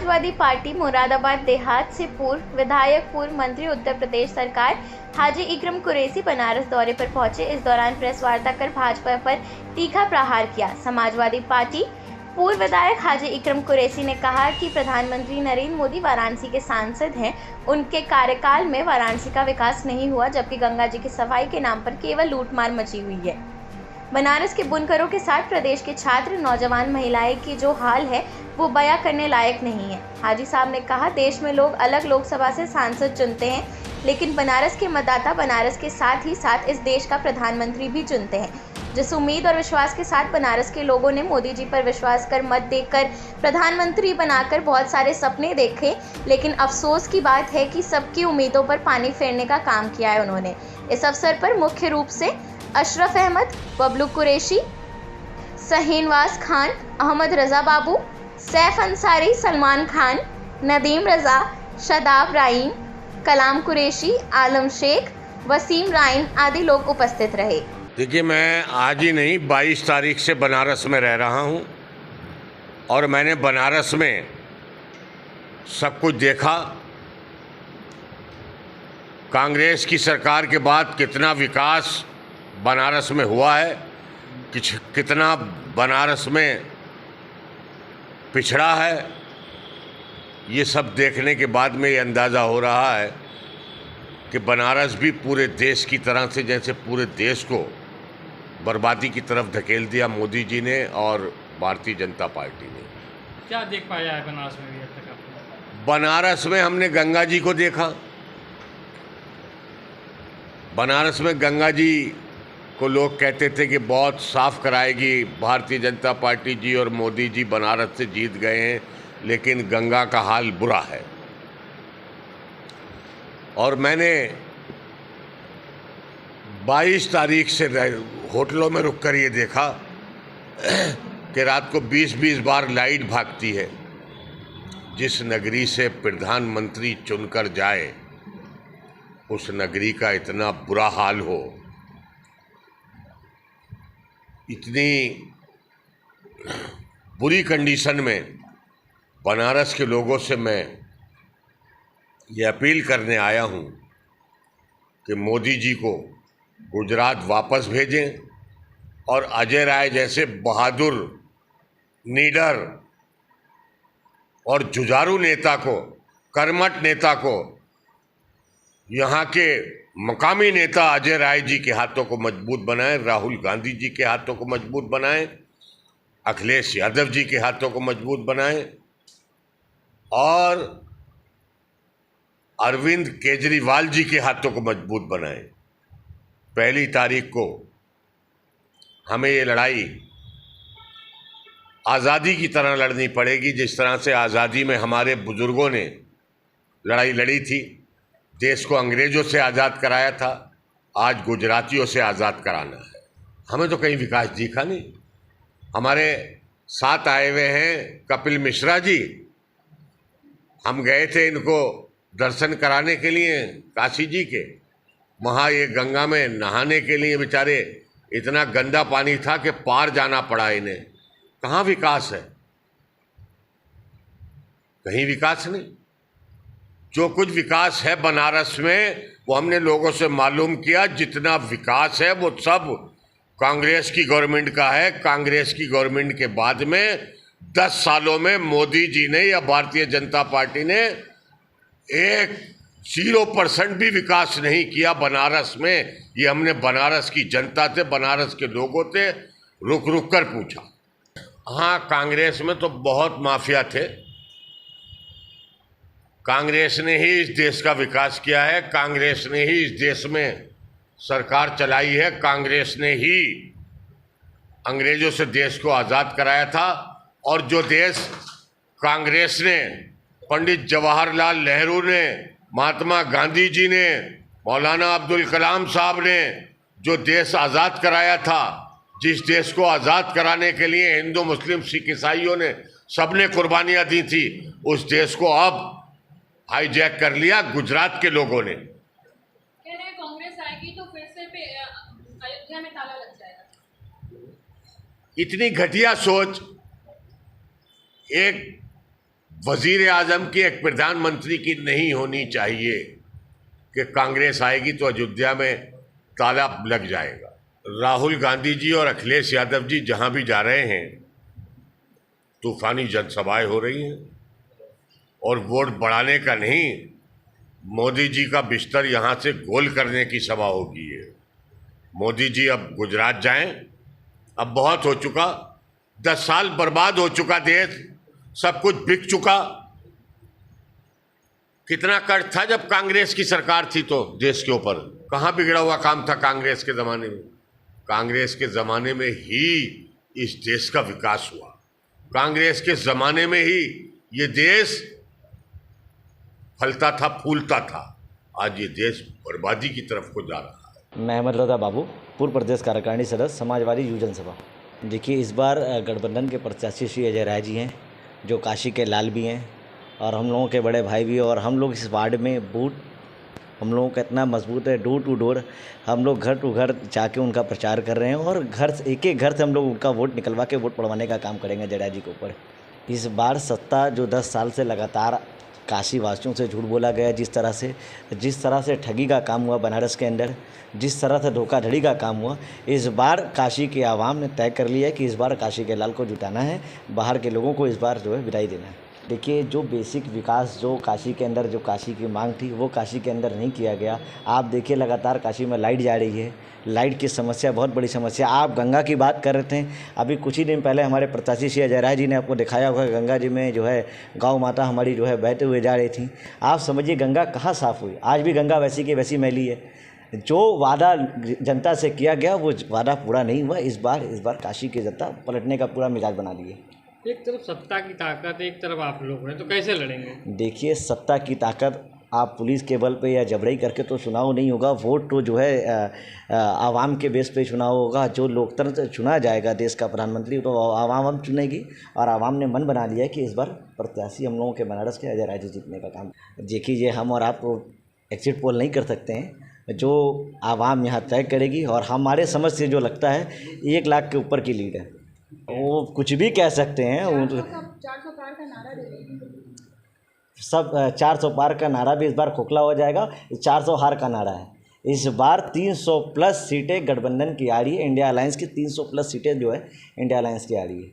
Samajwadi party Moradabad देहात से पूर्व विधायक पूर्व मंत्री उत्तर प्रदेश सरकार हाजी इकरम कुरैशी बनारस दौरे पर पहुंचे। इस दौरान प्रेस वार्ता कर भाजपा पर तीखा प्रहार किया। समाजवादी पार्टी पूर्व विधायक हाजी इकरम कुरैशी ने कहा कि प्रधानमंत्री नरेंद्र मोदी वाराणसी के सांसद हैं। उनके कार्यकाल में वाराणसी का विकास नहीं हुआ, जबकि गंगा जी की सफाई के नाम पर केवल लूटमार मची हुई है। बनारस के बुनकरों के साथ प्रदेश के छात्र, नौजवान, महिलाएं की जो हाल है वो बयां करने लायक नहीं है। हाजी साहब ने कहा, देश में लोग अलग लोकसभा से सांसद चुनते हैं, लेकिन बनारस के मतदाता बनारस के साथ ही साथ इस देश का प्रधानमंत्री भी चुनते हैं। जिस उम्मीद और विश्वास के साथ बनारस के लोगों ने मोदी जी पर विश्वास कर मत देकर प्रधानमंत्री बनाकर बहुत सारे सपने देखे, लेकिन अफसोस की बात है कि सबकी उम्मीदों पर पानी फेरने का काम किया है उन्होंने। इस अवसर पर मुख्य रूप से अशरफ अहमद, बबलू कुरैशी, शहीनवाज खान, अहमद रजा बाबू, सैफ अंसारी, सलमान खान, नदीम रजा, शादाब राइन, कलाम कुरैशी, आलम शेख, वसीम राइन आदि लोग उपस्थित रहे। देखिए, मैं आज ही नहीं 22 तारीख से बनारस में रह रहा हूं और मैंने बनारस में सब कुछ देखा। कांग्रेस की सरकार के बाद कितना विकास बनारस में हुआ है, कितना बनारस में पिछड़ा है, ये सब देखने के बाद में ये अंदाज़ा हो रहा है कि बनारस भी पूरे देश की तरह से, जैसे पूरे देश को बर्बादी की तरफ धकेल दिया मोदी जी ने और भारतीय जनता पार्टी ने। क्या देख पाया है बनारस में अभी तक आपने? बनारस में हमने गंगा जी को देखा। बनारस में गंगा जी को लोग कहते थे कि बहुत साफ कराएगी भारतीय जनता पार्टी जी और मोदी जी बनारस से जीत गए हैं, लेकिन गंगा का हाल बुरा है। और मैंने 22 तारीख से होटलों में रुककर ये देखा कि रात को 20-20 बार लाइट भागती है। जिस नगरी से प्रधानमंत्री चुनकर जाए उस नगरी का इतना बुरा हाल हो, इतनी बुरी कंडीशन में बनारस के लोगों से मैं ये अपील करने आया हूँ कि मोदी जी को गुजरात वापस भेजें और अजय राय जैसे बहादुर, नीडर और जुझारू नेता को, कर्मठ नेता को, यहाँ के मकामी नेता अजय राय जी के हाथों को मजबूत बनाएं, राहुल गांधी जी के हाथों को मजबूत बनाएं, अखिलेश यादव जी के हाथों को मजबूत बनाएं और अरविंद केजरीवाल जी के हाथों को मजबूत बनाएं। 1 तारीख को हमें ये लड़ाई आज़ादी की तरह लड़नी पड़ेगी, जिस तरह से आज़ादी में हमारे बुजुर्गों ने लड़ाई लड़ी थी, देश को अंग्रेज़ों से आज़ाद कराया था, आज गुजरातियों से आज़ाद कराना है। हमें तो कहीं विकास दिखा नहीं। हमारे साथ आए हुए हैं कपिल मिश्रा जी, हम गए थे इनको दर्शन कराने के लिए काशी जी के। वहाँ ये गंगा में नहाने के लिए बेचारे, इतना गंदा पानी था कि पार जाना पड़ा इन्हें। कहाँ विकास है? कहीं विकास नहीं। जो कुछ विकास है बनारस में वो हमने लोगों से मालूम किया। जितना विकास है वो सब कांग्रेस की गवर्नमेंट का है। कांग्रेस की गवर्नमेंट के बाद में 10 सालों में मोदी जी ने या भारतीय जनता पार्टी ने 0% भी विकास नहीं किया बनारस में। ये हमने बनारस की जनता से, बनारस के लोगों से रुक रुक कर पूछा। हाँ, कांग्रेस में तो बहुत माफिया थे। कांग्रेस ने ही इस देश का विकास किया है, कांग्रेस ने ही इस देश में सरकार चलाई है, कांग्रेस ने ही अंग्रेजों से देश को आज़ाद कराया था। और जो देश कांग्रेस ने, पंडित जवाहरलाल नेहरू ने, महात्मा गांधी जी ने, मौलाना अब्दुल कलाम साहब ने जो देश आज़ाद कराया था, जिस देश को आज़ाद कराने के लिए हिंदू, मुस्लिम, सिख, ईसाइयों ने सबने कुर्बानियाँ दी थी, उस देश को अब हाईजैक कर लिया गुजरात के लोगों ने। कह रहे हैं कांग्रेस आएगी तो फिर से अयोध्या में ताला लग जाएगा। इतनी घटिया सोच एक वजीर आजम की, एक प्रधानमंत्री की नहीं होनी चाहिए कि कांग्रेस आएगी तो अयोध्या में ताला लग जाएगा। राहुल गांधी जी और अखिलेश यादव जी जहां भी जा रहे हैं तूफानी जनसभाएं हो रही हैं, और वोट बढ़ाने का नहीं, मोदी जी का बिस्तर यहां से गोल करने की सभा होगी है। मोदी जी अब गुजरात जाएं, अब बहुत हो चुका, 10 साल बर्बाद हो चुका देश, सब कुछ बिक चुका। कितना कर्ज था जब कांग्रेस की सरकार थी तो देश के ऊपर, कहां बिगड़ा हुआ काम था कांग्रेस के जमाने में? कांग्रेस के जमाने में ही इस देश का विकास हुआ, कांग्रेस के जमाने में ही ये देश फलता था, फूलता था। आज ये देश बर्बादी की तरफ को जा रहा है। मैं अहमद रज़ा बाबू, पूर्व प्रदेश कार्यकारिणी सदस्य, समाजवादी युवजन सभा। देखिए, इस बार गठबंधन के प्रत्याशी श्री अजय राय जी हैं, जो काशी के लाल भी हैं और हम लोगों के बड़े भाई भी हैं। और हम लोग इस वार्ड में बूथ हम लोगों का इतना मजबूत है, डोर टू डोर हम लोग घर टू घर जाके उनका प्रचार कर रहे हैं, और घर एक एक घर से हम लोग उनका वोट निकलवा के वोट पड़वाने का काम करेंगे अजय राय जी के ऊपर। इस बार सत्ता जो 10 साल से लगातार काशी वासियों से झूठ बोला गया, जिस तरह से ठगी का काम हुआ बनारस के अंदर, जिस तरह से धोखाधड़ी का काम हुआ, इस बार काशी के आवाम ने तय कर लिया है कि इस बार काशी के लाल को जुटाना है, बाहर के लोगों को इस बार जो है विदाई देना है। देखिए, जो बेसिक विकास जो काशी के अंदर, जो काशी की मांग थी, वो काशी के अंदर नहीं किया गया। आप देखिए, लगातार काशी में लाइट जा रही है, लाइट की समस्या बहुत बड़ी समस्या। आप गंगा की बात कर रहे थे, अभी कुछ ही दिन पहले हमारे प्रत्याशी श्री अजय राय जी ने आपको दिखाया होगा, गंगा जी में जो है गौ माता हमारी जो है बहते हुए जा रही थी। आप समझिए गंगा कहाँ साफ़ हुई? आज भी गंगा वैसी की वैसी मैली है। जो वादा जनता से किया गया वो वादा पूरा नहीं हुआ। इस बार काशी की जनता पलटने का पूरा मिजाज बना ली है। एक तरफ सत्ता की ताकत, एक तरफ आप लोग हैं, तो कैसे लड़ेंगे? देखिए, सत्ता की ताकत आप पुलिस के बल पे या जबरई करके तो चुनाव नहीं होगा। वोट तो जो है आवाम के बेस पे चुनाव होगा। जो लोकतंत्र से चुना जाएगा देश का प्रधानमंत्री, तो आवाम चुनेगी, और आवाम ने मन बना लिया है कि इस बार प्रत्याशी हम लोगों के बनारस के अजय राय जी जीतने का काम। देखिए, हम और आप एग्जिट पोल नहीं कर सकते हैं, जो आवाम यहाँ तय करेगी। और हमारे समझ से जो लगता है 1 लाख के ऊपर की लीड है। वो कुछ भी कह सकते हैं, 400 पार का नारा दे रही है। सब 400 पार का नारा भी इस बार खोखला हो जाएगा। 400 हार का नारा है। इस बार 300 प्लस सीटें गठबंधन की आ रही है, इंडिया अलायंस की 300 प्लस सीटें जो है इंडिया अलायंस की आ रही है।